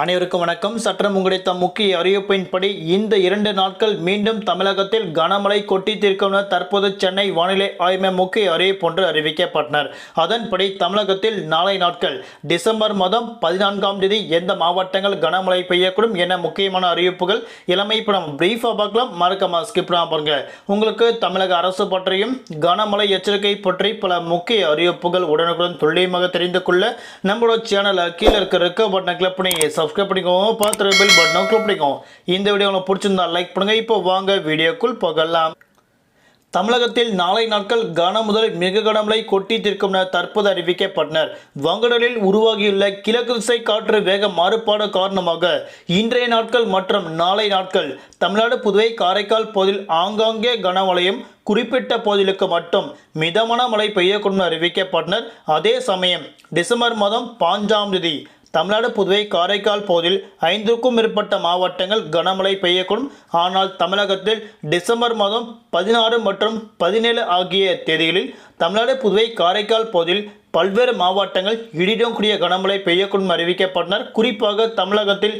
அனைவருக்கும் வணக்கம். சற்றம் கிடைத்த முக்கிய அறிவிப்பின்படி இந்த 2 நாட்கள் மீண்டும் தமிழகத்தில் கனமழை கொட்டி தீர்க்கும் என தற்போது சென்னை வானிலை ஆய்வு மையம் முக்கிய அறிவிப்பு ஒன்று அறிவிக்கப்பட்டனர். அதன்படி தமிழகத்தில் நாளை நாட்கள் டிசம்பர் மாதம் 14ஆம் தேதி எந்த மாவட்டங்கள் கனமழை பெய்யக்கூடும் என முக்கியமான அறிவிப்புகள் இளமை படம் பிரீஃபாக பார்க்கலாம். மறக்காம ஸ்கிப் பண்ணாம பாருங்க. உங்களுக்கு தமிழக அரசு பற்றியும் கனமழை எச்சரிக்கை பற்றி பல முக்கிய அறிவிப்புகள் உடனுக்குடன் துல்லியமாக தெரிந்து கொள்ள நம்மளோட சேனலை கீழே இருக்க ரெக்க பட்டனை கிளிக் பண்ணி சப்ஸ்கிரைப் பண்ணிக்கோங்க. பார்த்து பெல் பட்டனை கிளிக் பண்ணிக்கோங்க. இந்த வீடியோ உங்களுக்கு பிடிச்சிருந்தா லைக் பண்ணுங்க. இப்போ வாங்க வீடியோக்குள் போகலாம். தமிழகத்தில் நாளை நாட்கள் கன முதல் மிக கனமழை கொட்டி தீர்க்கும் என தற்போது அறிவிக்கப்பட்டனர். வங்கடலில் உருவாகியுள்ள கிழக்கு திசை காற்று வேக மாறுபாடு காரணமாக இன்றைய நாட்கள் மற்றும் நாளை நாட்கள் தமிழ்நாடு, புதுவை, காரைக்கால் பகுதியில் ஆங்காங்கே கனமழையும் குறிப்பிட்ட பகுதிகளுக்கு மட்டும் மிதமான மழை பெய்யக்கூடும் அறிவிக்கப்பட்டனர். அதே சமயம் டிசம்பர் மாதம் 5ஆம் தேதி தமிழ்நாடு, புதுவை, காரைக்கால் பகுதியில் 5க்கும் மேற்பட்ட மாவட்டங்கள் கனமழை பெய்யக்கூடும். ஆனால் தமிழகத்தில் டிசம்பர் மாதம் 16 மற்றும் 17 ஆகிய தேதிகளில் தமிழ்நாடு, புதுவை, காரைக்கால் பகுதியில் பல்வேறு மாவட்டங்கள் இடியுடன் கூடிய கனமழை பெய்யக்கூடும் அறிவிக்கப்பட்டனர். குறிப்பாக தமிழகத்தில்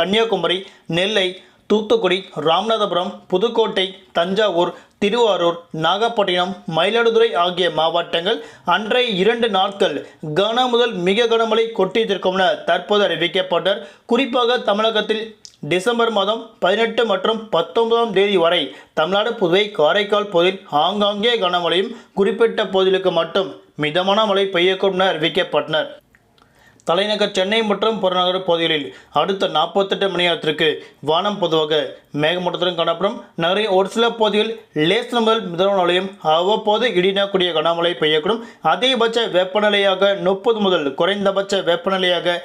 கன்னியாகுமரி, நெல்லை, தூத்துக்குடி, ராமநாதபுரம், புதுக்கோட்டை, தஞ்சாவூர், திருவாரூர், நாகப்பட்டினம், மயிலாடுதுறை ஆகிய மாவட்டங்கள் அன்றைய 2 நாட்கள் கன முதல் மிக கனமழை கொட்டியிருக்கும் என தற்போது அறிவிக்கப்பட்டார். குறிப்பாக தமிழகத்தில் டிசம்பர் மாதம் 18 மற்றும் 19ஆம் தேதி வரை தமிழ்நாடு, புதுவை, காரைக்கால் பகுதியில் ஆங்காங்கே கனமழையும் குறிப்பிட்ட பகுதிகளுக்கு மட்டும் மிதமான மழை பெய்யக்கூடும் என அறிவிக்கப்பட்டனர். தலைநகர் சென்னை மற்றும் புறநகர் பகுதிகளில் அடுத்த 48 மணி நேரத்திற்கு வானம் பொதுவாக மேகமூட்டத்துடன் காணப்படும். நகரின் ஒரு சில பகுதிகளில் லேசான முதல் மிதமான மழையும் அவ்வப்போது இடியக்கூடிய கனமழை பெய்யக்கூடும். அதிகபட்ச வெப்பநிலையாக 30 முதல் குறைந்தபட்ச வெப்பநிலையாக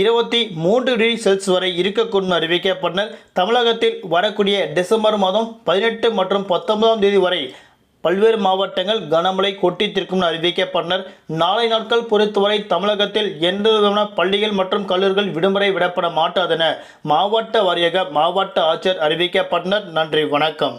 23 டிகிரி செல்சியஸ் வரை இருக்கக்கூடும் அறிவிக்கப்பட்டனர். தமிழகத்தில் வரக்கூடிய டிசம்பர் மாதம் 18 மற்றும் 19ஆம் தேதி வரை பல்வேறு மாவட்டங்கள் கனமழை கொட்டி தீர்க்கும் அறிவிக்கப்பட்டனர். நாளை நாட்கள் பொறுத்தவரை தமிழகத்தில் எந்த விதமான பள்ளிகள் மற்றும் கல்லூரிகள் விடுமுறை விடப்பட மாட்டாதென மாவட்ட வாரியாக மாவட்ட ஆட்சியர் அறிவிக்கப்பட்டனர். நன்றி, வணக்கம்.